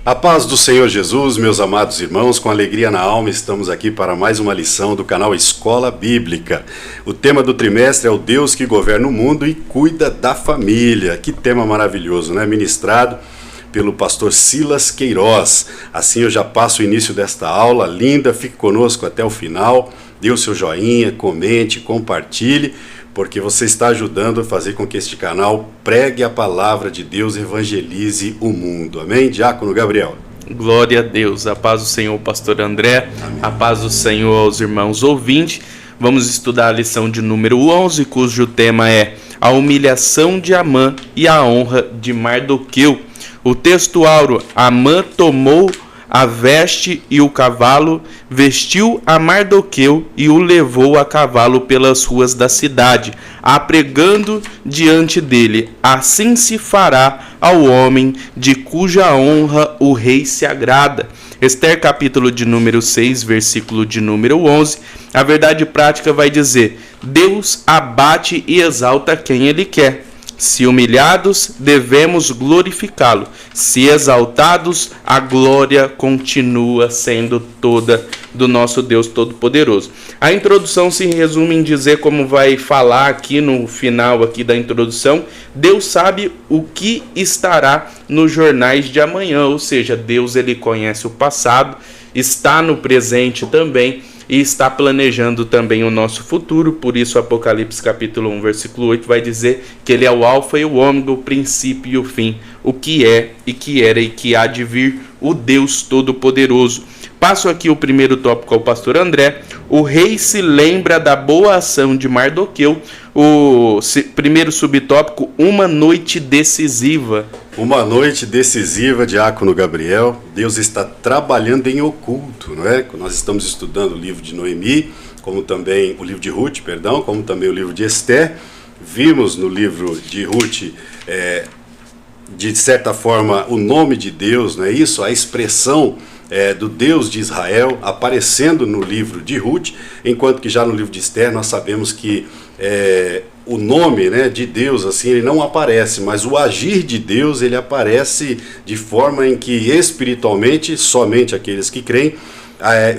A paz do Senhor Jesus, meus amados irmãos, com alegria na alma, estamos aqui para mais uma lição do canal Escola Bíblica. O tema do trimestre é o Deus que governa o mundo e cuida da família. Que tema maravilhoso, né? Ministrado pelo pastor Silas Queiroz. Assim eu já passo o início desta aula linda, fique conosco até o final, dê o seu joinha, comente, compartilhe, porque você está ajudando a fazer com que este canal pregue a palavra de Deus, evangelize o mundo. Amém? Diácono Gabriel. Glória a Deus. A paz do Senhor, pastor André. Amém. A paz do Senhor aos irmãos ouvintes. Vamos estudar a lição de número 11, cujo tema é a humilhação de Amã e a honra de Mardoqueu. O texto áureo: Amã tomou a veste e o cavalo, vestiu a Mardoqueu e o levou a cavalo pelas ruas da cidade, apregando diante dele: assim se fará ao homem de cuja honra o rei se agrada. Esther, capítulo de número 6, versículo de número 11, a verdade prática vai dizer: Deus abate e exalta quem ele quer. Se humilhados, devemos glorificá-lo. Se exaltados, a glória continua sendo toda do nosso Deus Todo-Poderoso. A introdução se resume em dizer, como vai falar aqui no final aqui da introdução, Deus sabe o que estará nos jornais de amanhã, ou seja, Deus ele conhece o passado, está no presente também, e está planejando também o nosso futuro. Por isso Apocalipse capítulo 1, versículo 8 vai dizer que ele é o alfa e o ômega, o princípio e o fim, o que é e que era e que há de vir, o Deus Todo-Poderoso. Passo aqui o primeiro tópico ao pastor André. O rei se lembra da boa ação de Mardoqueu. O primeiro subtópico: uma noite decisiva. Uma noite decisiva, diácono Gabriel. Deus está trabalhando em oculto, não é? Nós estamos estudando o livro de Noemi, como também o livro de Ruth, como também o livro de Esther. Vimos no livro de Ruth, de certa forma, o nome de Deus, não é isso? A expressão do Deus de Israel aparecendo no livro de Ruth, enquanto que já no livro de Esther nós sabemos que o nome, né, de Deus assim, ele não aparece, mas o agir de Deus ele aparece de forma em que espiritualmente somente aqueles que creem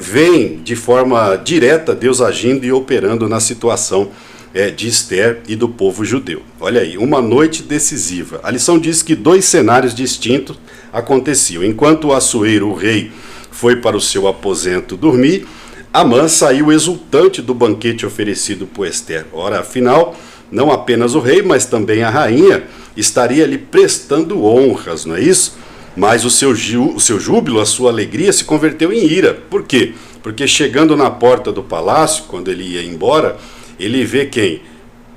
veem de forma direta Deus agindo e operando na situação de Esther e do povo judeu. Olha aí, uma noite decisiva. A lição diz que dois cenários distintos aconteciam. Enquanto o Assuero, o rei, foi para o seu aposento dormir, Amã saiu exultante do banquete oferecido por Esther. Ora, afinal, não apenas o rei, mas também a rainha estaria lhe prestando honras, não é isso? Mas o seu júbilo, a sua alegria se converteu em ira. Por quê? Porque chegando na porta do palácio, quando ele ia embora, ele vê quem?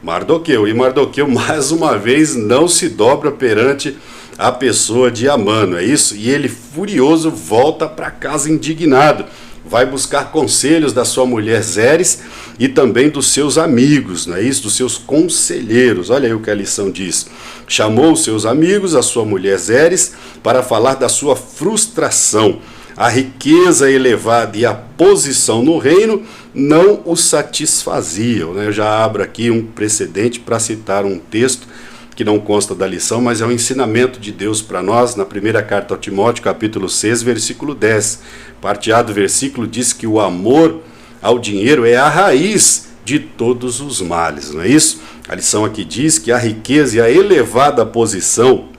Mardoqueu. E Mardoqueu, mais uma vez, não se dobra perante a pessoa de Amã, não é isso? E ele, furioso, volta para casa indignado. Vai buscar conselhos da sua mulher Zeres e também dos seus amigos, não é isso? Dos seus conselheiros. Olha aí o que a lição diz. Chamou os seus amigos, a sua mulher Zeres, para falar da sua frustração. A riqueza elevada e a posição no reino não o satisfaziam, né? Eu já abro aqui um precedente para citar um texto que não consta da lição, mas é um ensinamento de Deus para nós, na primeira carta ao Timóteo, capítulo 6, versículo 10. Parte A do versículo diz que o amor ao dinheiro é a raiz de todos os males, não é isso? A lição aqui diz que a riqueza e a elevada posição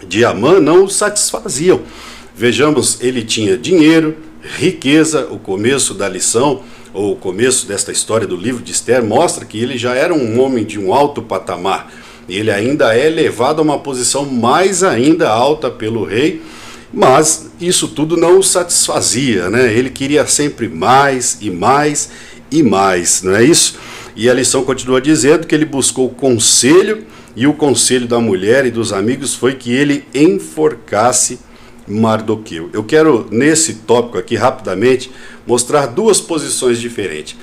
de Amã não o satisfaziam. Vejamos, ele tinha dinheiro, riqueza. O começo da lição, ou o começo desta história do livro de Esther, mostra que ele já era um homem de um alto patamar. Ele ainda é elevado a uma posição mais ainda alta pelo rei, mas isso tudo não o satisfazia, né? Ele queria sempre mais e mais e mais, não é isso? E a lição continua dizendo que ele buscou conselho, e o conselho da mulher e dos amigos foi que ele enforcasse Mardoqueu. Eu quero, nesse tópico aqui, rapidamente, mostrar duas posições diferentes.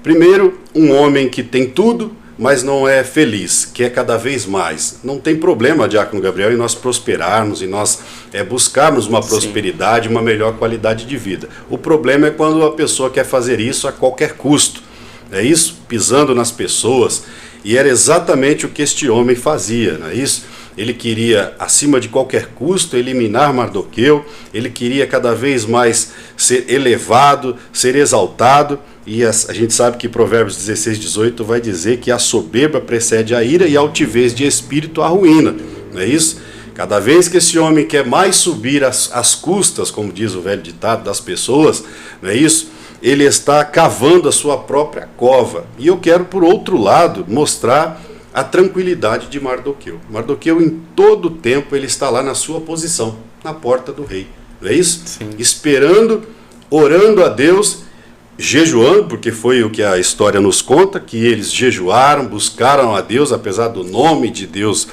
Primeiro, um homem que tem tudo, mas não é feliz, quer cada vez mais. Não tem problema, diácono Gabriel, em nós prosperarmos, em nós buscarmos uma prosperidade, uma melhor qualidade de vida. O problema é quando a pessoa quer fazer isso a qualquer custo. É isso? Pisando nas pessoas. E era exatamente o que este homem fazia, não é isso? ele queria, acima de qualquer custo, eliminar Mardoqueu, ele queria cada vez mais ser elevado, ser exaltado, e a gente sabe que Provérbios 16, 18 vai dizer que a soberba precede a ira e a altivez de espírito a ruína, não é isso? Cada vez que esse homem quer mais subir as custas, como diz o velho ditado, das pessoas, não é isso? Ele está cavando a sua própria cova. E eu quero, por outro lado, mostrar a tranquilidade de Mardoqueu. Mardoqueu, em todo tempo, ele está lá na sua posição, na porta do rei. Não é isso? Sim. Esperando, orando a Deus, jejuando, porque foi o que a história nos conta, que eles jejuaram, buscaram a Deus, apesar do nome de Deus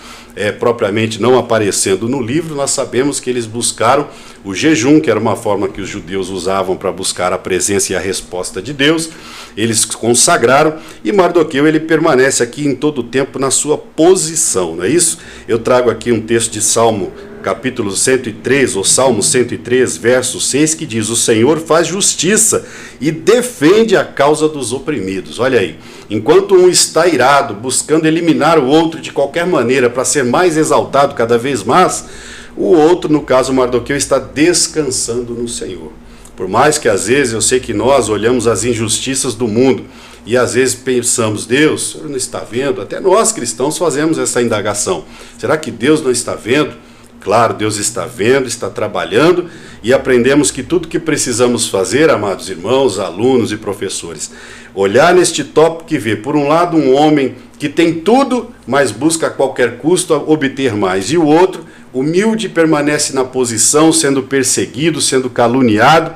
propriamente não aparecendo no livro, nós sabemos que eles buscaram o jejum, que era uma forma que os judeus usavam para buscar a presença e a resposta de Deus. Eles consagraram, e Mardoqueu, ele permanece aqui em todo o tempo na sua posição, não é isso? Eu trago aqui um texto de Salmo capítulo 103, ou Salmo 103, verso 6, que diz: o Senhor faz justiça e defende a causa dos oprimidos. Olha aí, enquanto um está irado, buscando eliminar o outro de qualquer maneira para ser mais exaltado cada vez mais, o outro, no caso Mardoqueu, está descansando no Senhor. Por mais que às vezes eu sei que nós olhamos as injustiças do mundo e às vezes pensamos: Deus, o Senhor não está vendo? Até nós cristãos fazemos essa indagação. Será que Deus não está vendo? Claro, Deus está vendo, está trabalhando, e aprendemos que tudo que precisamos fazer, amados irmãos, alunos e professores, olhar neste tópico e ver, por um lado, um homem que tem tudo, mas busca a qualquer custo obter mais, e o outro, humilde, permanece na posição, sendo perseguido, sendo caluniado,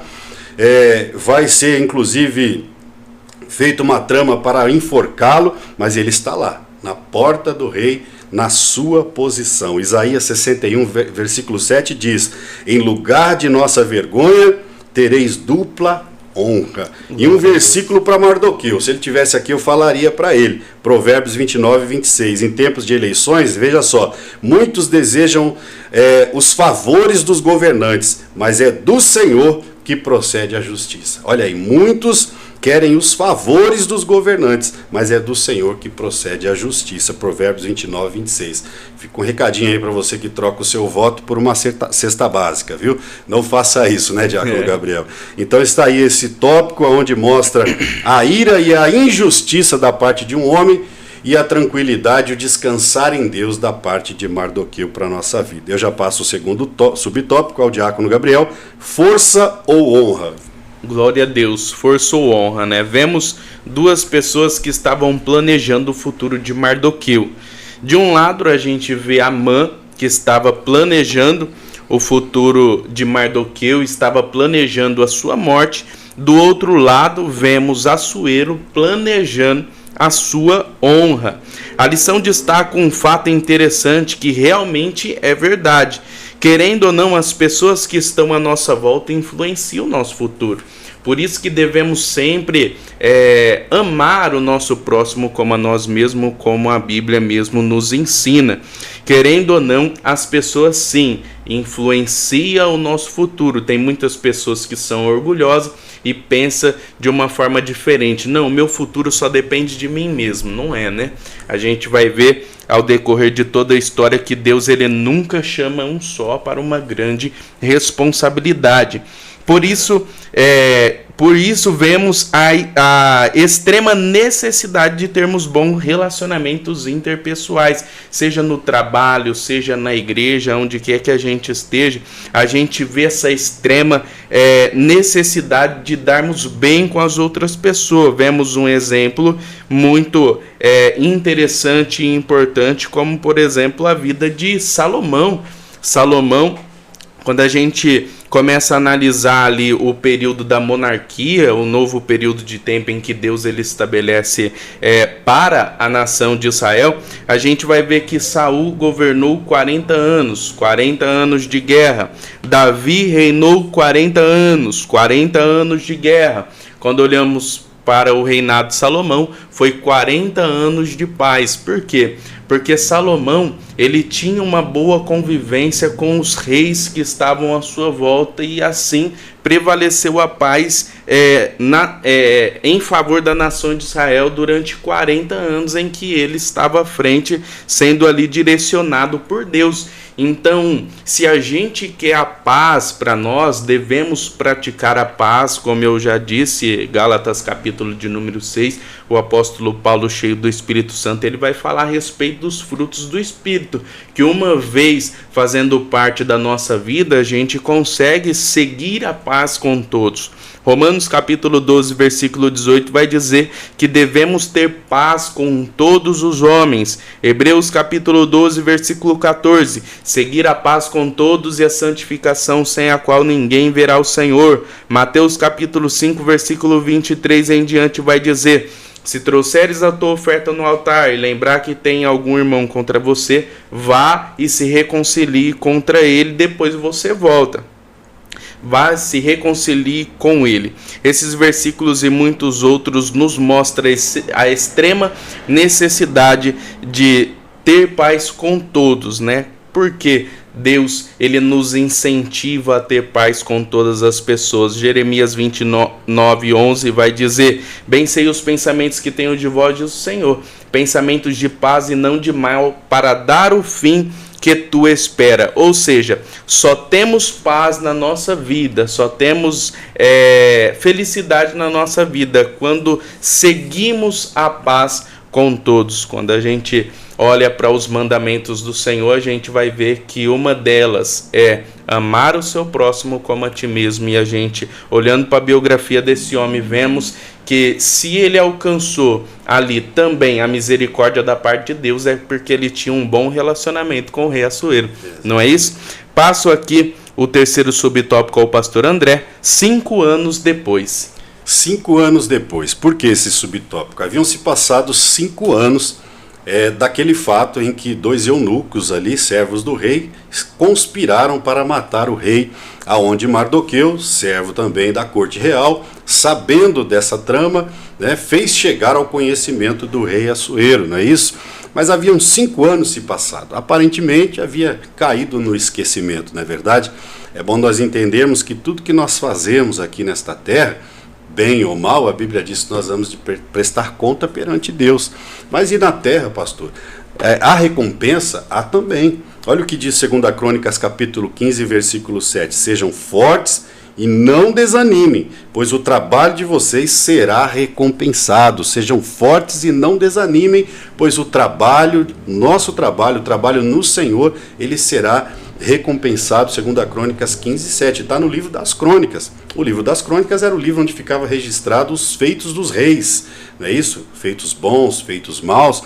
vai ser inclusive feita uma trama para enforcá-lo, mas ele está lá, na porta do rei, na sua posição. Isaías 61, versículo 7 diz: em lugar de nossa vergonha, tereis dupla honra. E um versículo para Mardoqueu, se ele tivesse aqui eu falaria para ele, Provérbios 29, 26, em tempos de eleições, veja só, muitos desejam os favores dos governantes, mas é do Senhor que procede a justiça. Olha aí, muitos querem os favores dos governantes, mas é do Senhor que procede a justiça. Provérbios 29, 26. Fica um recadinho aí para você que troca o seu voto por uma cesta básica, viu? Não faça isso, né, Diácono Gabriel? Então está aí esse tópico onde mostra a ira e a injustiça da parte de um homem e a tranquilidade e o descansar em Deus da parte de Mardoqueu para a nossa vida. Eu já passo o segundo subtópico ao Diácono Gabriel: força ou honra? Glória a Deus, força ou honra, né? Vemos duas pessoas que estavam planejando o futuro de Mardoqueu. De um lado a gente vê Amã, que estava planejando o futuro de Mardoqueu, estava planejando a sua morte. Do outro lado vemos Assuero planejando a sua honra. A lição destaca um fato interessante que realmente é verdade. Querendo ou não, as pessoas que estão à nossa volta influenciam o nosso futuro. Por isso que devemos sempre amar o nosso próximo como a nós mesmos, como a Bíblia mesmo nos ensina. Querendo ou não, as pessoas sim influenciam o nosso futuro. Tem muitas pessoas que são orgulhosas e pensam de uma forma diferente. Não, o meu futuro só depende de mim mesmo. Não é, né? A gente vai ver ao decorrer de toda a história que Deus ele nunca chama um só para uma grande responsabilidade. Por isso vemos a extrema necessidade de termos bons relacionamentos interpessoais, seja no trabalho, seja na igreja, onde quer que a gente esteja. A gente vê essa extrema necessidade de darmos bem com as outras pessoas. Vemos um exemplo muito interessante e importante, como por exemplo a vida de Salomão. Salomão, quando a gente começa a analisar ali o período da monarquia, o novo período de tempo em que Deus ele estabelece para a nação de Israel, a gente vai ver que Saul governou 40 anos de guerra. Davi reinou 40 anos de guerra. Quando olhamos para o reinado de Salomão foi 40 anos de paz. Por quê? Porque Salomão, ele tinha uma boa convivência com os reis que estavam à sua volta e assim prevaleceu a paz em favor da nação de Israel durante 40 anos em que ele estava à frente, sendo ali direcionado por Deus. Então, se a gente quer a paz para nós, devemos praticar a paz, como eu já disse, Gálatas capítulo de número 6, o apóstolo Paulo, cheio do Espírito Santo, ele vai falar a respeito dos frutos do Espírito, que uma vez fazendo parte da nossa vida, a gente consegue seguir a paz com todos. Romanos capítulo 12, versículo 18 vai dizer que devemos ter paz com todos os homens. Hebreus capítulo 12, versículo 14, seguir a paz com todos e a santificação sem a qual ninguém verá o Senhor. Mateus capítulo 5, versículo 23 em diante vai dizer: se trouxeres a tua oferta no altar e lembrar que tem algum irmão contra você, vá e se reconcilie contra ele, depois você volta. Vá, se reconcilie com ele. Esses versículos e muitos outros nos mostram a extrema necessidade de ter paz com todos, né? Porque Deus, ele nos incentiva a ter paz com todas as pessoas. Jeremias 29, 11 vai dizer: bem sei os pensamentos que tenho de vós, diz o Senhor, pensamentos de paz e não de mal, para dar o fim que tu espera. Ou seja, só temos paz na nossa vida, só temos felicidade na nossa vida quando seguimos a paz com todos. Quando a gente olha para os mandamentos do Senhor, a gente vai ver que uma delas é amar o seu próximo como a ti mesmo. E a gente, olhando para a biografia desse homem, vemos que se ele alcançou ali também a misericórdia da parte de Deus, é porque ele tinha um bom relacionamento com o rei Assuero. Não é isso? Passo aqui o terceiro subtópico ao pastor André, 5 anos depois. 5 anos depois. Por que esse subtópico? Haviam se passado 5 anos daquele fato em que 2 eunucos ali, servos do rei, conspiraram para matar o rei, aonde Mardoqueu, servo também da corte real, sabendo dessa trama, né, fez chegar ao conhecimento do rei Assuero, não é isso? Mas haviam 5 anos se passado. Aparentemente havia caído no esquecimento, não é verdade? É bom nós entendermos que tudo que nós fazemos aqui nesta terra, bem ou mal, a Bíblia diz que nós vamos de prestar conta perante Deus. Mas e na terra, pastor? A recompensa há também. Olha o que diz 2 Crônicas capítulo 15, versículo 7. Sejam fortes e não desanimem, pois o trabalho de vocês será recompensado. Sejam fortes e não desanimem, pois o nosso trabalho, o trabalho no Senhor, ele será recompensado, 2 Crônicas 15, 7. Está no livro das Crônicas. O livro das Crônicas era o livro onde ficava registrado os feitos dos reis, não é isso? Feitos bons, feitos maus.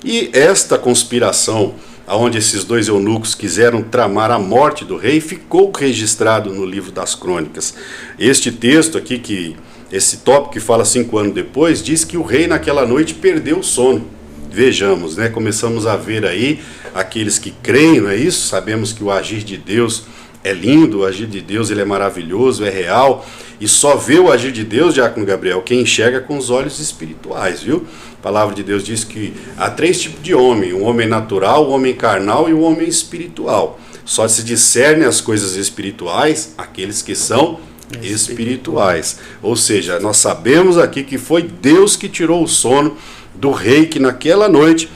E esta conspiração, onde esses 2 eunucos quiseram tramar a morte do rei, ficou registrado no livro das Crônicas. Este texto aqui, esse tópico que fala 5 anos depois, diz que o rei naquela noite perdeu o sono. Vejamos, né? Começamos a ver aí aqueles que creem, não é isso? Sabemos que o agir de Deus é lindo, o agir de Deus ele é maravilhoso, é real, e só vê o agir de Deus, Diácono Gabriel, quem enxerga com os olhos espirituais, viu? A palavra de Deus diz que há 3 tipos de homem: o homem natural, o homem carnal e o homem espiritual. Só se discerne as coisas espirituais aqueles que são espirituais. Ou seja, nós sabemos aqui que foi Deus que tirou o sono do rei, que naquela noite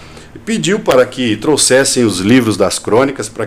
pediu para que trouxessem os livros das crônicas para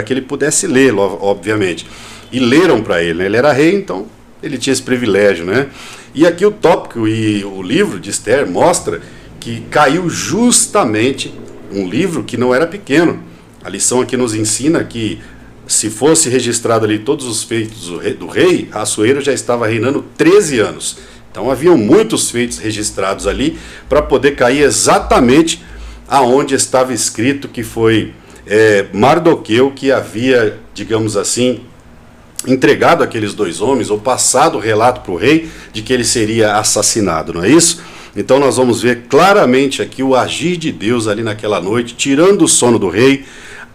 que ele pudesse ler, obviamente. E leram para ele, né? Ele era rei, então ele tinha esse privilégio, né? E aqui o tópico e o livro de Esther mostra que caiu justamente um livro que não era pequeno. A lição aqui nos ensina que se fosse registrado ali todos os feitos do rei, Assuero já estava reinando 13 anos. Então haviam muitos feitos registrados ali para poder cair exatamente aonde estava escrito que foi Mardoqueu que havia, digamos assim, entregado aqueles 2 homens, ou passado o relato para o rei de que ele seria assassinado, não é isso? Então nós vamos ver claramente aqui o agir de Deus ali naquela noite, tirando o sono do rei,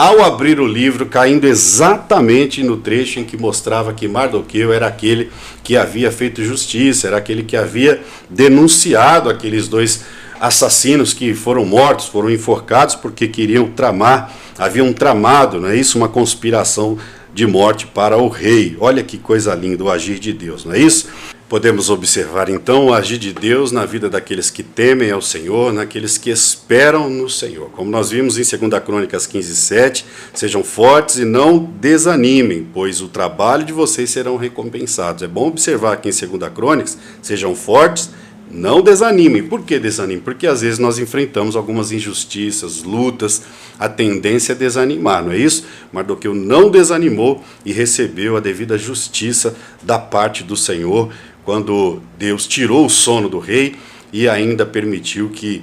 ao abrir o livro, caindo exatamente no trecho em que mostrava que Mardoqueu era aquele que havia feito justiça, era aquele que havia denunciado aqueles dois assassinos que foram mortos, foram enforcados porque queriam tramar, haviam tramado, não é isso? Uma conspiração de morte para o rei. Olha que coisa linda o agir de Deus, não é isso? Podemos observar então o agir de Deus na vida daqueles que temem ao Senhor, naqueles que esperam no Senhor. Como nós vimos em 2 Crônicas 15:7, sejam fortes e não desanimem, pois o trabalho de vocês serão recompensados. É bom observar aqui em 2 Crônicas, sejam fortes, não desanimem. Por que desanimem? Porque às vezes nós enfrentamos algumas injustiças, lutas, a tendência é desanimar, não é isso? Mardoqueu não desanimou e recebeu a devida justiça da parte do Senhor, quando Deus tirou o sono do rei e ainda permitiu que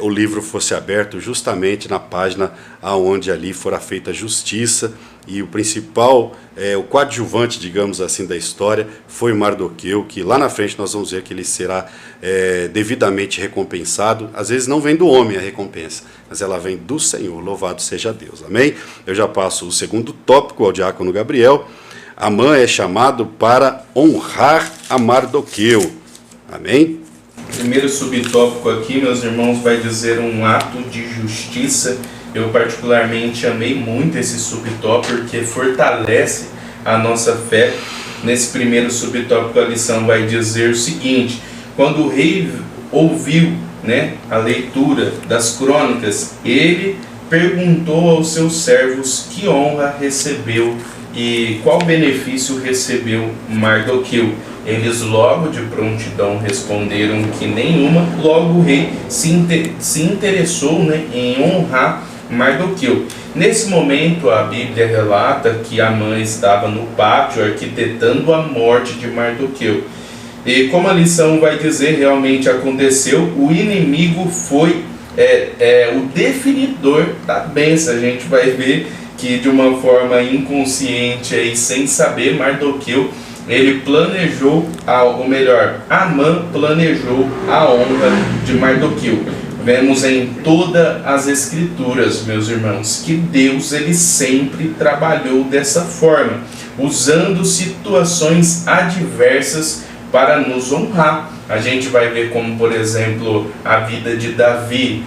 o livro fosse aberto justamente na página onde ali fora feita a justiça, e o principal, o coadjuvante, digamos assim, da história foi Mardoqueu, que lá na frente nós vamos ver que ele será devidamente recompensado. Às vezes não vem do homem a recompensa, mas ela vem do Senhor, louvado seja Deus, amém? Eu já passo o segundo tópico ao diácono Gabriel. Amã é chamado para honrar a Mardoqueu, amém? Primeiro subtópico aqui, meus irmãos, vai dizer um ato de justiça. Eu particularmente amei muito esse subtópico porque fortalece a nossa fé. Nesse primeiro subtópico a lição vai dizer o seguinte: quando o rei ouviu, a leitura das crônicas, ele perguntou aos seus servos que honra recebeu e qual benefício recebeu Mardoqueu. Eles logo de prontidão responderam que nenhuma. Logo o rei se interessou em honrar Mardoqueu. Nesse momento a Bíblia relata que Amã estava no pátio arquitetando a morte de Mardoqueu. E como a lição vai dizer, realmente aconteceu. O inimigo foi o definidor da bênção. A gente vai ver que de uma forma inconsciente e sem saber, Mardoqueu, ele planejou, Amã planejou a honra de Mardoqueu. Vemos em todas as escrituras, meus irmãos, que Deus ele sempre trabalhou dessa forma, usando situações adversas para nos honrar. A gente vai ver como, por exemplo, a vida de Davi.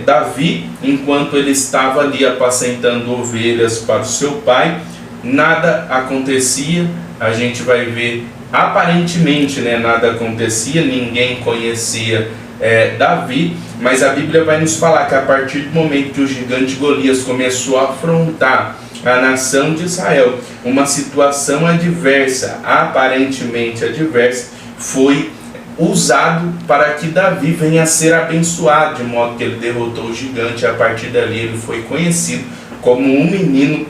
Davi, enquanto ele estava ali apacentando ovelhas para o seu pai, nada acontecia. A gente vai ver, aparentemente, nada acontecia, ninguém conhecia Davi, mas a Bíblia vai nos falar que a partir do momento que o gigante Golias começou a afrontar a nação de Israel, uma situação adversa, aparentemente adversa, foi usado para que Davi venha a ser abençoado, de modo que ele derrotou o gigante, e a partir dali ele foi conhecido como um menino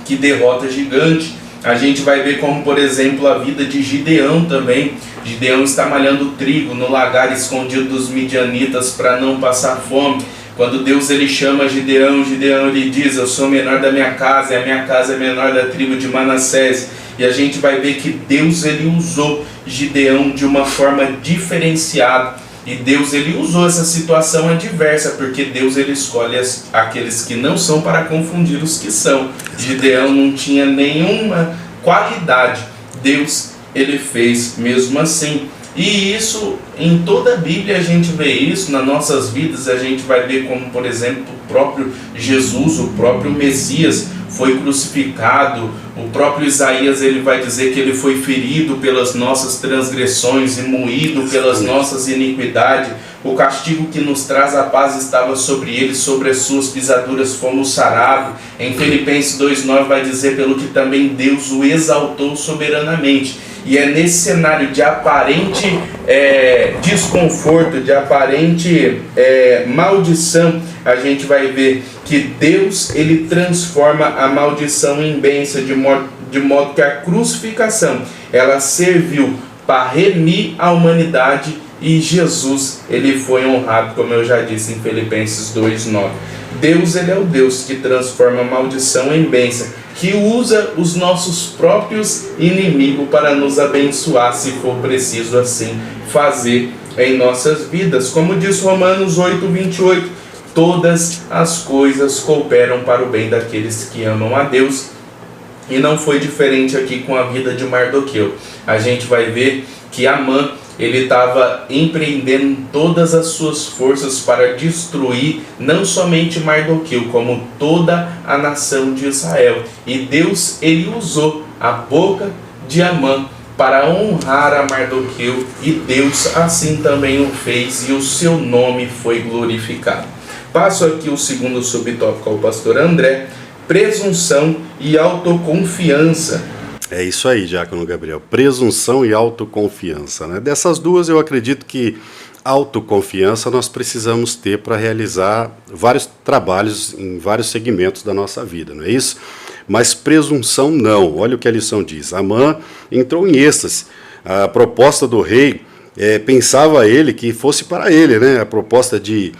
que derrota gigante. A gente vai ver como, por exemplo, a vida de Gideão também. Gideão está malhando trigo no lagar escondido dos midianitas para não passar fome. Quando Deus ele chama Gideão, ele diz: eu sou o menor da minha casa, e a minha casa é menor da tribo de Manassés. E a gente vai ver que Deus ele usou Gideão de uma forma diferenciada. E Deus ele usou essa situação adversa, porque Deus ele escolhe aqueles que não são para confundir os que são. Gideão não tinha nenhuma qualidade, Deus ele fez mesmo assim. E isso em toda a Bíblia a gente vê isso, nas nossas vidas a gente vai ver como, por exemplo, o próprio Jesus, o próprio Messias foi crucificado. O próprio Isaías ele vai dizer que ele foi ferido pelas nossas transgressões e moído pelas nossas iniquidades. O castigo que nos traz a paz estava sobre ele, sobre as suas pisaduras fomos sarados. Em Filipenses 2,9 vai dizer: pelo que também Deus o exaltou soberanamente. E é nesse cenário de aparente desconforto, de aparente maldição, a gente vai ver que Deus ele transforma a maldição em bênção, de modo que a crucificação ela serviu para remir a humanidade, e Jesus ele foi honrado, como eu já disse em Filipenses 2,9. Deus ele é o Deus que transforma a maldição em bênção, que usa os nossos próprios inimigos para nos abençoar, se for preciso assim fazer em nossas vidas. Como diz Romanos 8,28, todas as coisas cooperam para o bem daqueles que amam a Deus. E não foi diferente aqui com a vida de Mardoqueu. A gente vai ver que Amã, ele estava empreendendo todas as suas forças para destruir não somente Mardoqueu, como toda a nação de Israel. E Deus, ele usou a boca de Amã para honrar a Mardoqueu, e Deus assim também o fez, e o seu nome foi glorificado. Passo aqui o segundo subtópico ao pastor André: presunção e autoconfiança. É isso aí, Diácono Gabriel, presunção e autoconfiança, né? Dessas duas eu acredito que autoconfiança nós precisamos ter para realizar vários trabalhos em vários segmentos da nossa vida, não é isso? Mas presunção não. Olha o que a lição diz. Amã entrou em êxtase. A proposta do rei, pensava ele que fosse para ele, né? A proposta de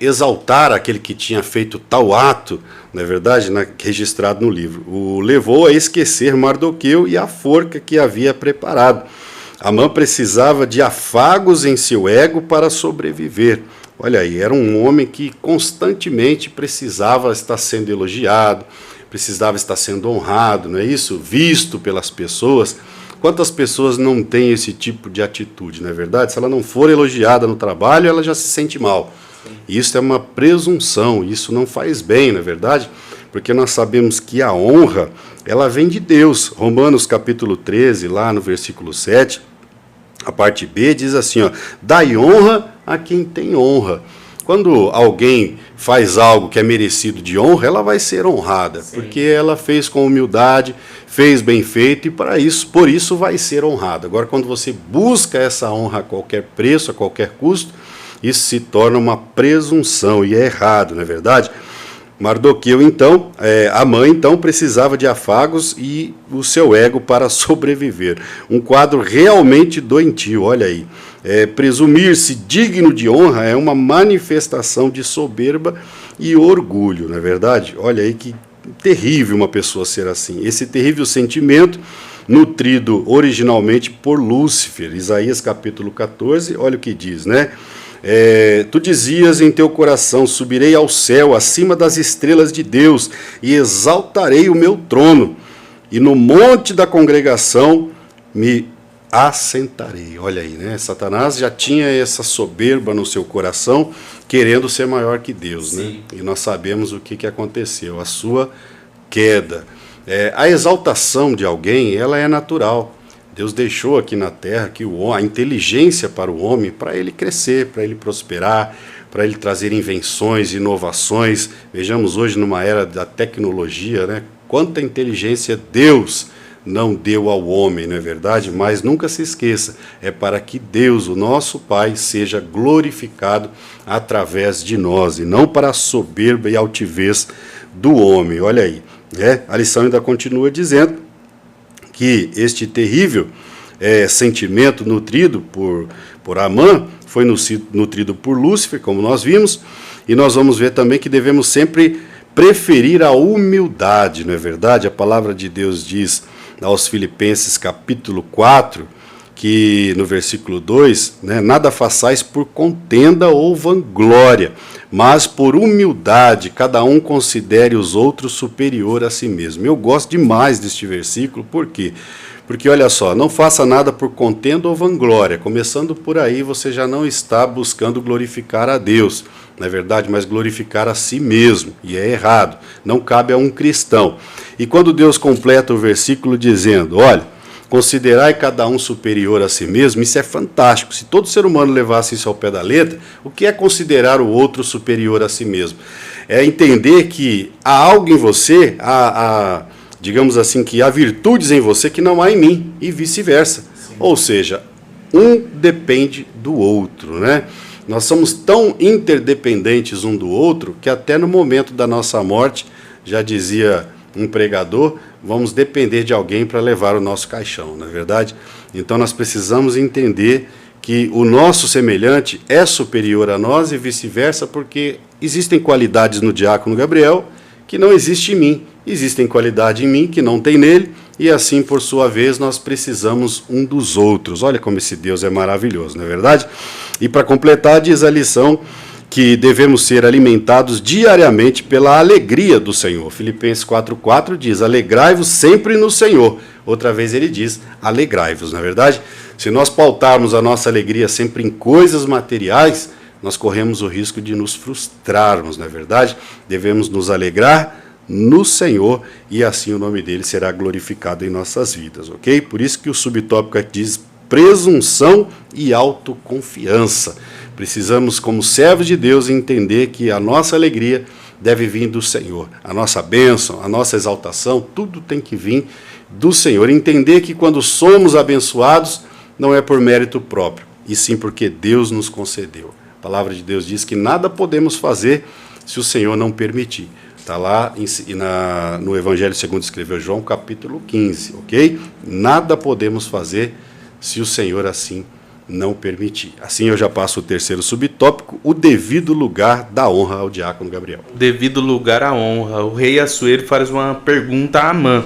exaltar aquele que tinha feito tal ato, não é verdade, registrado no livro, o levou a esquecer Mardoqueu e a forca que havia preparado. Amã precisava de afagos em seu ego para sobreviver. Olha aí, era um homem que constantemente precisava estar sendo elogiado, precisava estar sendo honrado, não é isso? Visto pelas pessoas. Quantas pessoas não têm esse tipo de atitude, não é verdade? Se ela não for elogiada no trabalho, ela já se sente mal. Isso é uma presunção, isso não faz bem, não é verdade? Porque nós sabemos que a honra, ela vem de Deus. Romanos capítulo 13, lá no versículo 7, a parte B diz assim, ó: dai honra a quem tem honra. Quando alguém faz algo que é merecido de honra, ela vai ser honrada, porque ela fez com humildade, fez bem feito, e por isso vai ser honrada. Agora, quando você busca essa honra a qualquer preço, a qualquer custo, isso se torna uma presunção, e é errado, não é verdade? Mardoqueu, então, Amã, então, precisava de afagos e o seu ego para sobreviver. Um quadro realmente doentio, olha aí. Presumir-se digno de honra é uma manifestação de soberba e orgulho, não é verdade? Olha aí que terrível uma pessoa ser assim. Esse terrível sentimento, nutrido originalmente por Lúcifer. Isaías capítulo 14, olha o que diz, né? Tu dizias em teu coração: subirei ao céu, acima das estrelas de Deus, e exaltarei o meu trono, e no monte da congregação me assentarei. Olha aí, né? Satanás já tinha essa soberba no seu coração, querendo ser maior que Deus, né? E nós sabemos o que aconteceu, a sua queda. A exaltação de alguém, ela é natural. Deus deixou aqui na terra que a inteligência para o homem, para ele crescer, para ele prosperar, para ele trazer invenções, inovações. Vejamos hoje numa era da tecnologia, né? Quanta inteligência Deus não deu ao homem, não é verdade? Mas nunca se esqueça, é para que Deus, o nosso Pai, seja glorificado através de nós, e não para a soberba e altivez do homem. Olha aí, a lição ainda continua dizendo que este terrível sentimento nutrido por Amã foi nutrido por Lúcifer, como nós vimos, e nós vamos ver também que devemos sempre preferir a humildade, não é verdade? A palavra de Deus diz aos Filipenses capítulo 4, que no versículo 2, né, nada façais por contenda ou vanglória, mas por humildade, cada um considere os outros superior a si mesmo. Eu gosto demais deste versículo, por quê? Porque olha só, não faça nada por contenda ou vanglória. Começando por aí, você já não está buscando glorificar a Deus, não é verdade? Mas glorificar a si mesmo, e é errado, não cabe a um cristão. E quando Deus completa o versículo dizendo, olha, considerai cada um superior a si mesmo, isso é fantástico. Se todo ser humano levasse isso ao pé da letra, o que é considerar o outro superior a si mesmo? É entender que há algo em você, digamos assim, que há virtudes em você que não há em mim, e vice-versa. Ou seja, um depende do outro, né? Nós somos tão interdependentes um do outro que até no momento da nossa morte, já dizia um pregador, vamos depender de alguém para levar o nosso caixão, não é verdade? Então nós precisamos entender que o nosso semelhante é superior a nós e vice-versa, porque existem qualidades no diácono Gabriel que não existe em mim, existem qualidades em mim que não tem nele, e assim, por sua vez, nós precisamos um dos outros. Olha como esse Deus é maravilhoso, não é verdade? E para completar, diz a lição que devemos ser alimentados diariamente pela alegria do Senhor. Filipenses 4,4 diz: alegrai-vos sempre no Senhor. Outra vez ele diz: alegrai-vos, não é verdade? Se nós pautarmos a nossa alegria sempre em coisas materiais, nós corremos o risco de nos frustrarmos, não é verdade? Devemos nos alegrar no Senhor e assim o nome dele será glorificado em nossas vidas, ok? Por isso que o subtópico aqui diz presunção e autoconfiança. Precisamos, como servos de Deus, entender que a nossa alegria deve vir do Senhor. A nossa bênção, a nossa exaltação, tudo tem que vir do Senhor. Entender que quando somos abençoados, não é por mérito próprio, e sim porque Deus nos concedeu. A palavra de Deus diz que nada podemos fazer se o Senhor não permitir. Está lá no Evangelho segundo escreveu João, capítulo 15, ok? Nada podemos fazer se o Senhor assim não permitir. Assim eu já passo o terceiro subtópico, o devido lugar da honra ao diácono Gabriel. Devido lugar à honra. O rei Assuero faz uma pergunta a Amã: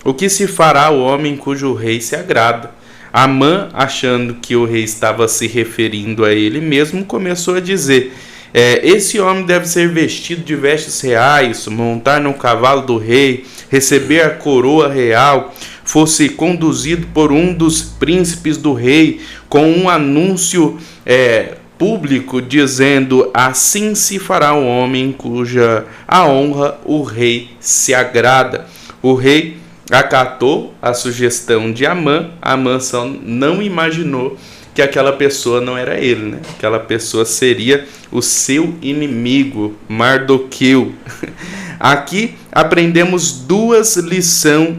o que se fará ao homem cujo rei se agrada? Amã, achando que o rei estava se referindo a ele mesmo, começou a dizer: esse homem deve ser vestido de vestes reais, montar no cavalo do rei, receber a coroa real, fosse conduzido por um dos príncipes do rei, com um anúncio público dizendo: assim se fará o homem cuja a honra o rei se agrada. O rei acatou a sugestão de Amã. Amã só não imaginou que aquela pessoa não era ele, né? Aquela pessoa seria o seu inimigo, Mardoqueu. Aqui aprendemos duas lições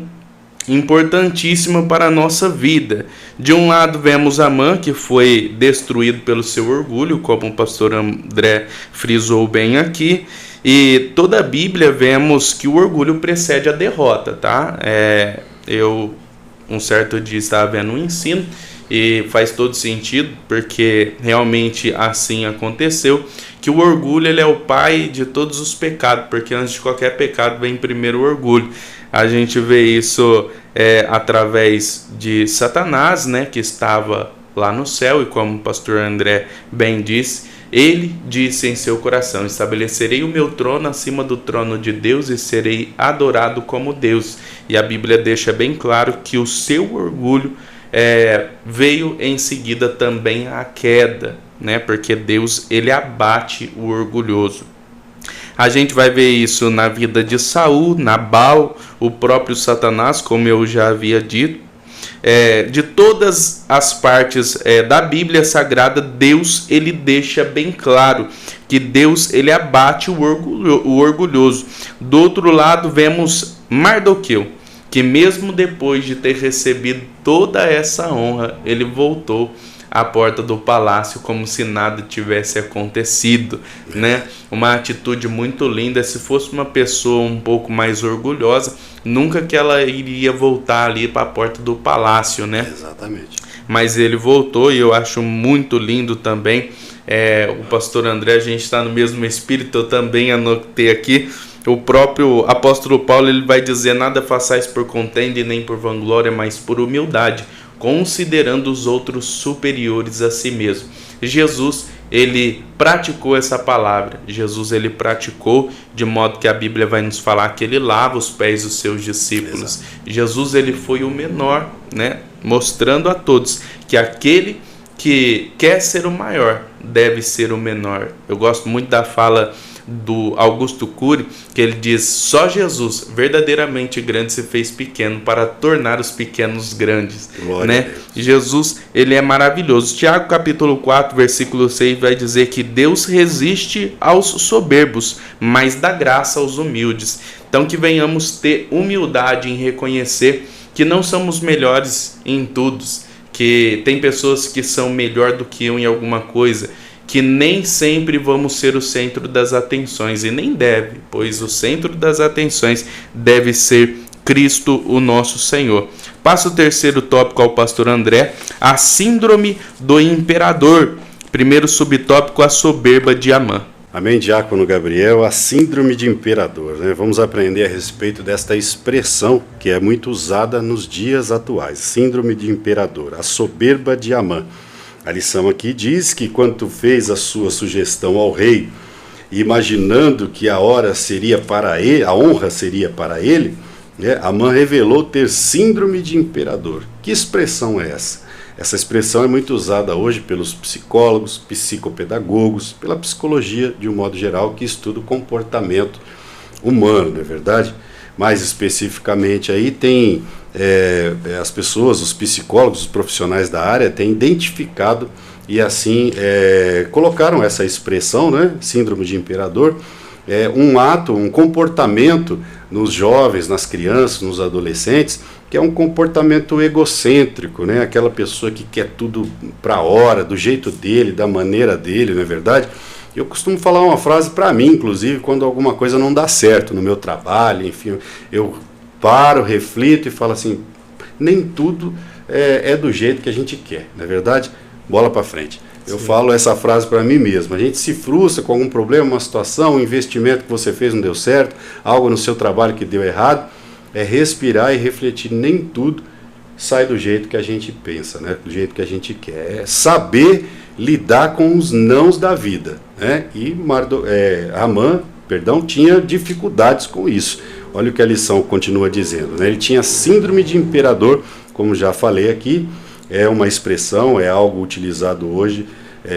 importantíssimas para a nossa vida. De um lado vemos Amã, que foi destruído pelo seu orgulho, como o pastor André frisou bem aqui. E toda a Bíblia vemos que o orgulho precede a derrota, tá? Eu, um certo dia, estava vendo um ensino e faz todo sentido, porque realmente assim aconteceu, que o orgulho ele é o pai de todos os pecados, porque antes de qualquer pecado vem primeiro o orgulho. A gente vê isso através de Satanás, né, que estava lá no céu, e como o pastor André bem disse, ele disse em seu coração: estabelecerei o meu trono acima do trono de Deus e serei adorado como Deus. E a Bíblia deixa bem claro que o seu orgulho veio em seguida também a queda, né? Porque Deus ele abate o orgulhoso. A gente vai ver isso na vida de Saul, Nabal, o próprio Satanás, como eu já havia dito. De todas as partes da Bíblia Sagrada, Deus ele deixa bem claro que Deus ele abate o orgulhoso. Do outro lado vemos Mardoqueu, que mesmo depois de ter recebido toda essa honra, ele voltou à porta do palácio como se nada tivesse acontecido, né? Uma atitude muito linda. Se fosse uma pessoa um pouco mais orgulhosa, nunca que ela iria voltar ali para a porta do palácio, né? Exatamente. Mas ele voltou, e eu acho muito lindo também. O pastor André, a gente está no mesmo espírito, eu também anotei aqui. O próprio apóstolo Paulo ele vai dizer: nada façais por contenda e nem por vanglória, mas por humildade, considerando os outros superiores a si mesmo. Jesus, ele praticou essa palavra. Jesus, ele praticou de modo que a Bíblia vai nos falar que ele lava os pés dos seus discípulos. Exato. Jesus, ele foi o menor, né? Mostrando a todos que aquele que quer ser o maior deve ser o menor. Eu gosto muito da fala do Augusto Cury, que ele diz: só Jesus, verdadeiramente grande, se fez pequeno para tornar os pequenos grandes. Né? Jesus, ele é maravilhoso. Tiago capítulo 4, versículo 6 vai dizer que Deus resiste aos soberbos, mas dá graça aos humildes. Então que venhamos ter humildade em reconhecer que não somos melhores em tudo, que tem pessoas que são melhor do que eu em alguma coisa, que nem sempre vamos ser o centro das atenções, e nem deve, pois o centro das atenções deve ser Cristo, o nosso Senhor. Passa o terceiro tópico ao pastor André: a síndrome do imperador. Primeiro subtópico: a soberba de Amã. Amém, diácono Gabriel. A síndrome de imperador, né? Vamos aprender a respeito desta expressão que é muito usada nos dias atuais. Síndrome de imperador, a soberba de Amã. A lição aqui diz que quando fez a sua sugestão ao rei, imaginando que a hora seria para ele, a honra seria para ele, né, Amã revelou ter síndrome de imperador. Que expressão é essa? Essa expressão é muito usada hoje pelos psicólogos, psicopedagogos, pela psicologia de um modo geral, que estuda o comportamento humano, não é verdade? Mais especificamente aí tem as pessoas, os psicólogos, os profissionais da área têm identificado e assim colocaram essa expressão, né, síndrome de imperador, um ato, um comportamento nos jovens, nas crianças, nos adolescentes, que é um comportamento egocêntrico, né? Aquela pessoa que quer tudo para a hora, do jeito dele, da maneira dele, não é verdade? Eu costumo falar uma frase para mim, inclusive, quando alguma coisa não dá certo no meu trabalho, enfim, eu paro, reflito e falo assim, nem tudo é do jeito que a gente quer, não é verdade? Bola para frente. Eu falo essa frase para mim mesmo. A gente se frustra com algum problema, uma situação, um investimento que você fez não deu certo, algo no seu trabalho que deu errado, é respirar e refletir. Nem tudo sai do jeito que a gente pensa, né? Do jeito que a gente quer. É saber lidar com os nãos da vida, né? E Amã, tinha dificuldades com isso. Olha o que a lição continua dizendo, né? Ele tinha síndrome de imperador, como já falei aqui, é uma expressão, é algo utilizado hoje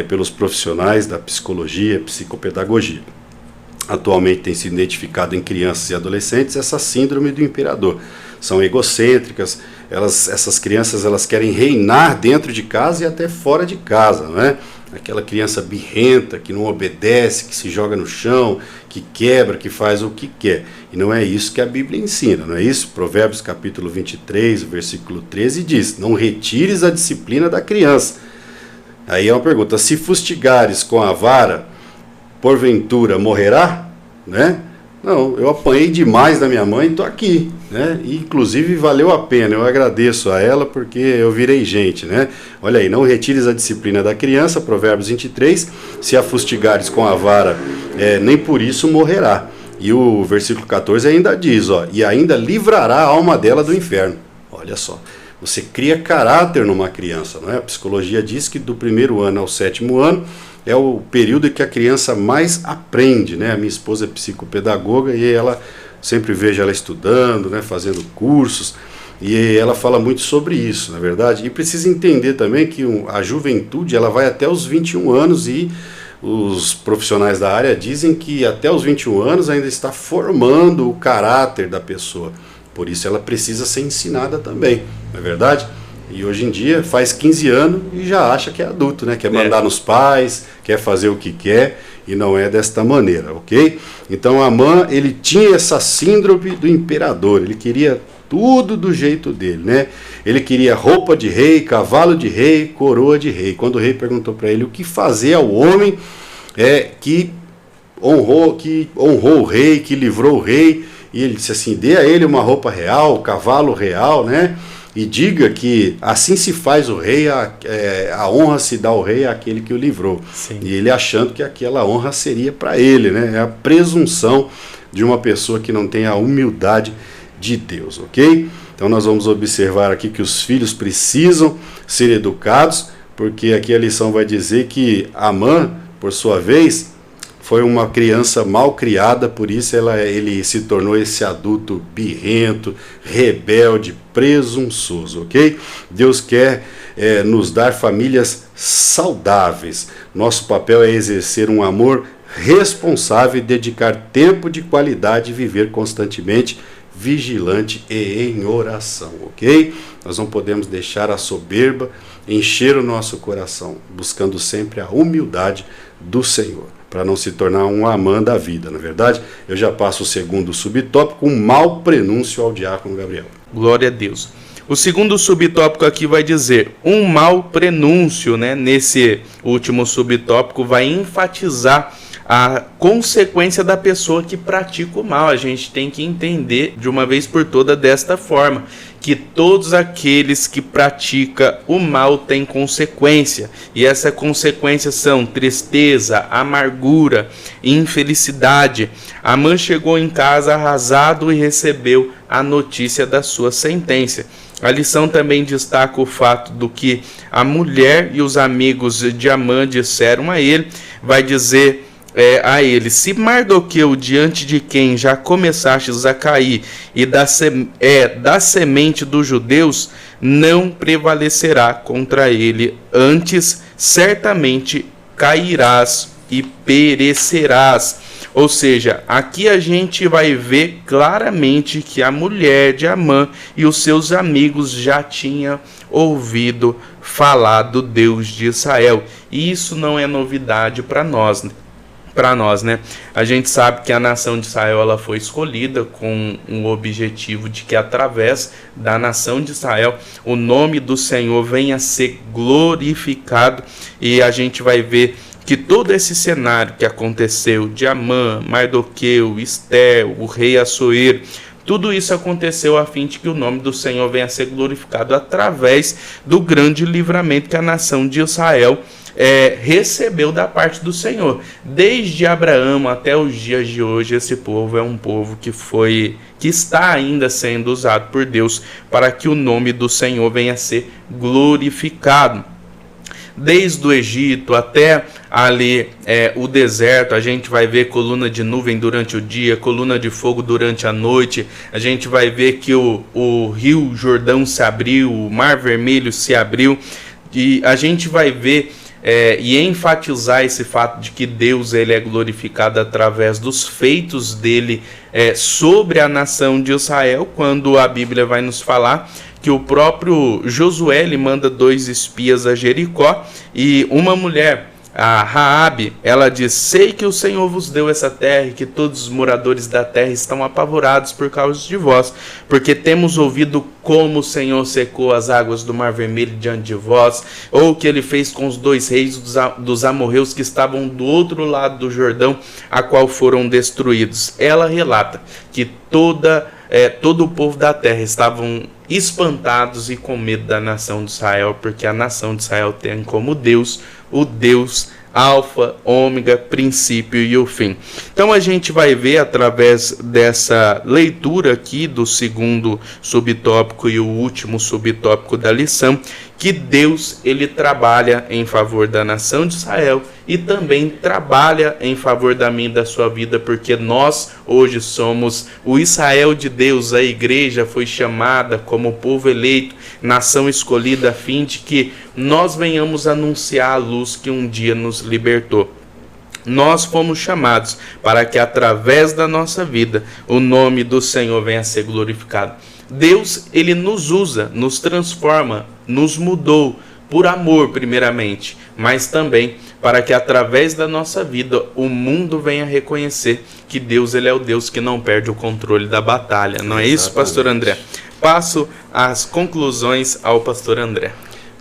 pelos profissionais da psicologia, psicopedagogia. Atualmente tem sido identificado em crianças e adolescentes essa síndrome do imperador. São egocêntricas, essas crianças elas querem reinar dentro de casa e até fora de casa, não é? Aquela criança birrenta, que não obedece, que se joga no chão, que quebra, que faz o que quer. E não é isso que a Bíblia ensina, não é isso? Provérbios capítulo 23, versículo 13 diz, não retires a disciplina da criança. Aí é uma pergunta, se fustigares com a vara, porventura morrerá? Né? Não, eu apanhei demais da minha mãe e estou aqui, né? E, inclusive valeu a pena, eu agradeço a ela porque eu virei gente, né? Olha aí, não retires a disciplina da criança, Provérbios 23, se a fustigares com a vara, nem por isso morrerá. E o versículo 14 ainda diz, e ainda livrará a alma dela do inferno. Olha só, você cria caráter numa criança, não é? A psicologia diz que do 1º ano ao 7º ano, é o período em que a criança mais aprende, né? A minha esposa é psicopedagoga e ela sempre vejo ela estudando, né? Fazendo cursos, e ela fala muito sobre isso, na verdade. E precisa entender também que a juventude ela vai até os 21 anos e os profissionais da área dizem que até os 21 anos ainda está formando o caráter da pessoa. Por isso ela precisa ser ensinada também, não é verdade? E hoje em dia faz 15 anos e já acha que é adulto, né? Quer mandar nos pais, quer fazer o que quer, e não é desta maneira, ok? Então Amã, ele tinha essa síndrome do imperador, ele queria tudo do jeito dele, né? Ele queria roupa de rei, cavalo de rei, coroa de rei. Quando o rei perguntou para ele o que fazer ao homem que honrou o rei, que livrou o rei, e ele disse assim, dê a ele uma roupa real, cavalo real, né? E diga que assim se faz o rei, a honra se dá ao rei àquele que o livrou. Sim. E ele achando que aquela honra seria para ele, né? É a presunção de uma pessoa que não tem a humildade de Deus, ok? Então nós vamos observar aqui que os filhos precisam ser educados, porque aqui a lição vai dizer que Amã, por sua vez, foi uma criança mal criada, por isso ele se tornou esse adulto birrento, rebelde, presunçoso, ok? Deus quer nos dar famílias saudáveis. Nosso papel é exercer um amor responsável e dedicar tempo de qualidade e viver constantemente vigilante e em oração, ok? Nós não podemos deixar a soberba encher o nosso coração, buscando sempre a humildade do Senhor, para não se tornar um Amã da vida, na verdade. Eu já passo o segundo subtópico, um mau prenúncio ao diácono Gabriel. Glória a Deus. O segundo subtópico aqui vai dizer um mau prenúncio, né? Nesse último subtópico vai enfatizar a consequência da pessoa que pratica o mal. A gente tem que entender de uma vez por todas desta forma, que todos aqueles que praticam o mal têm consequência, e essa consequência são tristeza, amargura, infelicidade. Amã chegou em casa arrasado e recebeu a notícia da sua sentença. A lição também destaca o fato do que a mulher e os amigos de Amã disseram a ele, vai dizer a ele: se Mardoqueu, diante de quem já começastes a cair, e da semente dos judeus, não prevalecerá contra ele, antes certamente cairás e perecerás. Ou seja, aqui a gente vai ver claramente que a mulher de Amã e os seus amigos já tinham ouvido falar do Deus de Israel. E isso não é novidade para nós, né? A gente sabe que a nação de Israel ela foi escolhida com o objetivo de que através da nação de Israel o nome do Senhor venha a ser glorificado, e a gente vai ver que todo esse cenário que aconteceu de Amã, Mardoqueu, Ester, o rei Assuero, tudo isso aconteceu a fim de que o nome do Senhor venha a ser glorificado através do grande livramento que a nação de Israel recebeu da parte do Senhor. Desde Abraão até os dias de hoje, esse povo é um povo que está ainda sendo usado por Deus para que o nome do Senhor venha a ser glorificado. Desde o Egito até ali o deserto, a gente vai ver coluna de nuvem durante o dia, coluna de fogo durante a noite. A gente vai ver que o rio Jordão se abriu, o Mar Vermelho se abriu, e a gente vai ver e enfatizar esse fato de que Deus ele é glorificado através dos feitos dele sobre a nação de Israel, quando a Bíblia vai nos falar que o próprio Josué ele manda 2 espias a Jericó, e uma mulher, a Raabe, ela diz: sei que o Senhor vos deu essa terra e que todos os moradores da terra estão apavorados por causa de vós, porque temos ouvido como o Senhor secou as águas do Mar Vermelho diante de vós, ou o que ele fez com os 2 reis dos amorreus que estavam do outro lado do Jordão, a qual foram destruídos. Ela relata que todo o povo da terra estavam espantados e com medo da nação de Israel, porque a nação de Israel tem como Deus o Deus alfa, ômega, princípio e o fim. Então a gente vai ver através dessa leitura aqui do segundo subtópico e o último subtópico da lição, que Deus ele trabalha em favor da nação de Israel e também trabalha em favor da minha e da sua vida, porque nós hoje somos o Israel de Deus. A igreja foi chamada como povo eleito, nação escolhida, a fim de que nós venhamos anunciar a luz que um dia nos libertou. Nós fomos chamados para que através da nossa vida o nome do Senhor venha a ser glorificado. Deus ele nos usa, nos transforma, nos mudou por amor primeiramente, mas também para que através da nossa vida o mundo venha reconhecer que Deus ele é o Deus que não perde o controle da batalha. Não é isso, pastor André? Passo as conclusões ao pastor André.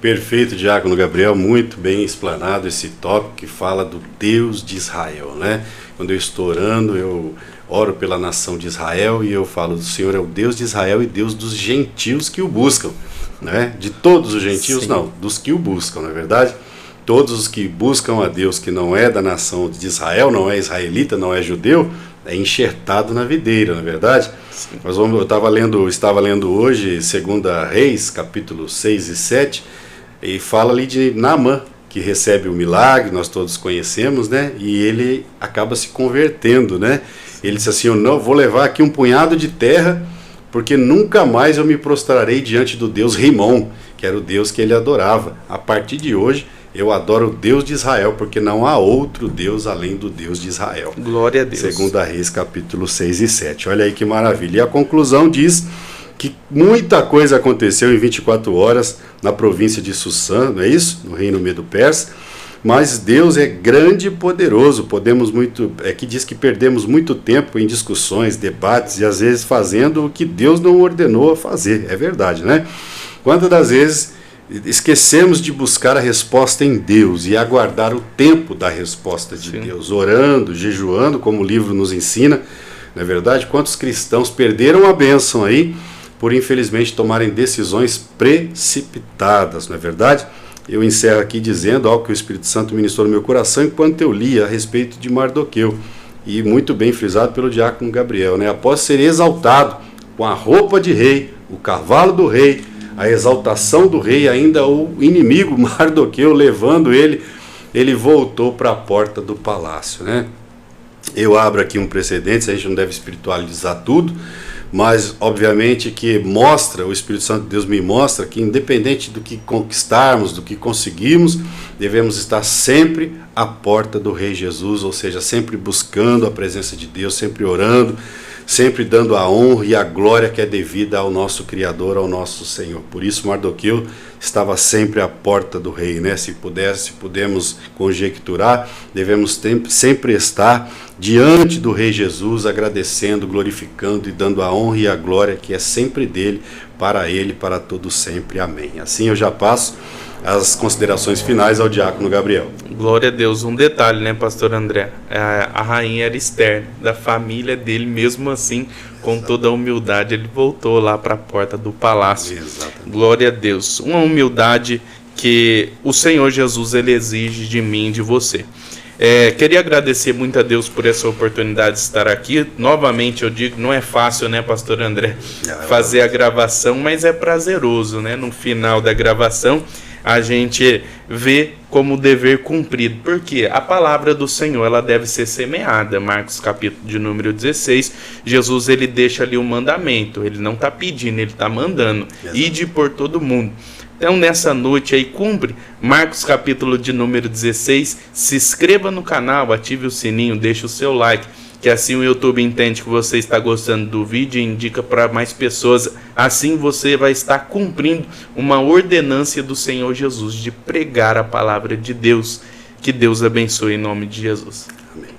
Perfeito, Diácono Gabriel, muito bem explanado esse tópico que fala do Deus de Israel, né? Quando eu estou orando, eu oro pela nação de Israel e eu falo: do Senhor é o Deus de Israel e Deus dos gentios que o buscam, né? De todos os gentios, sim, não, dos que o buscam, não é verdade? Todos os que buscam a Deus que não é da nação de Israel, não é israelita, não é judeu, é enxertado na videira, não é verdade? Sim. Eu estava lendo hoje 2 Reis, capítulo 6 e 7, e fala ali de Naamã, que recebe o milagre, nós todos conhecemos, né? E ele acaba se convertendo, né? Ele disse assim: eu não vou levar aqui um punhado de terra, porque nunca mais eu me prostrarei diante do Deus Rimon, que era o Deus que ele adorava. A partir de hoje, eu adoro o Deus de Israel, porque não há outro Deus além do Deus de Israel. Glória a Deus. 2 Reis, capítulo 6 e 7. Olha aí que maravilha. E a conclusão diz que muita coisa aconteceu em 24 horas na província de Sussã, não é isso? No reino Medo-Persa. Mas Deus é grande e poderoso. Que diz que perdemos muito tempo em discussões, debates e às vezes fazendo o que Deus não ordenou a fazer. É verdade, né? Quantas das vezes esquecemos de buscar a resposta em Deus e aguardar o tempo da resposta de, sim, Deus, orando, jejuando, como o livro nos ensina, não é verdade? Quantos cristãos perderam a bênção aí por infelizmente tomarem decisões precipitadas, não é verdade? Eu encerro aqui dizendo algo que o Espírito Santo ministrou no meu coração enquanto eu lia a respeito de Mardoqueu, e muito bem frisado pelo diácono Gabriel, né? Após ser exaltado com a roupa de rei, o cavalo do rei, a exaltação do rei, ainda o inimigo Mardoqueu levando ele voltou para a porta do palácio, né? Eu abro aqui um precedente, a gente não deve espiritualizar tudo, mas obviamente que mostra, o Espírito Santo de Deus me mostra que independente do que conquistarmos, do que conseguimos, devemos estar sempre à porta do Rei Jesus, ou seja, sempre buscando a presença de Deus, sempre orando, sempre dando a honra e a glória que é devida ao nosso Criador, ao nosso Senhor. Por isso Mardoqueu estava sempre à porta do rei, né? Se pudermos conjecturar, devemos sempre estar diante do Rei Jesus, agradecendo, glorificando e dando a honra e a glória que é sempre dele, para todo sempre. Amém. Assim eu já passo as considerações finais ao diácono Gabriel. Glória a Deus. Um detalhe, né, pastor André? A rainha era Esther, da família dele, mesmo assim, com toda a humildade, ele voltou lá para a porta do palácio. Exatamente. Glória a Deus. Uma humildade que o Senhor Jesus ele exige de mim e de você. Queria agradecer muito a Deus por essa oportunidade de estar aqui. Novamente eu digo, não é fácil, né, pastor André, fazer a gravação, mas é prazeroso, né? No final da gravação a gente vê como dever cumprido, porque a palavra do Senhor ela deve ser semeada. Marcos capítulo de número 16, Jesus ele deixa ali um mandamento, ele não está pedindo, ele está mandando, ide por todo mundo. Então nessa noite aí cumpre Marcos capítulo de número 16, se inscreva no canal, ative o sininho, deixe o seu like, que assim o YouTube entende que você está gostando do vídeo e indica para mais pessoas. Assim você vai estar cumprindo uma ordenância do Senhor Jesus de pregar a palavra de Deus. Que Deus abençoe em nome de Jesus. Amém.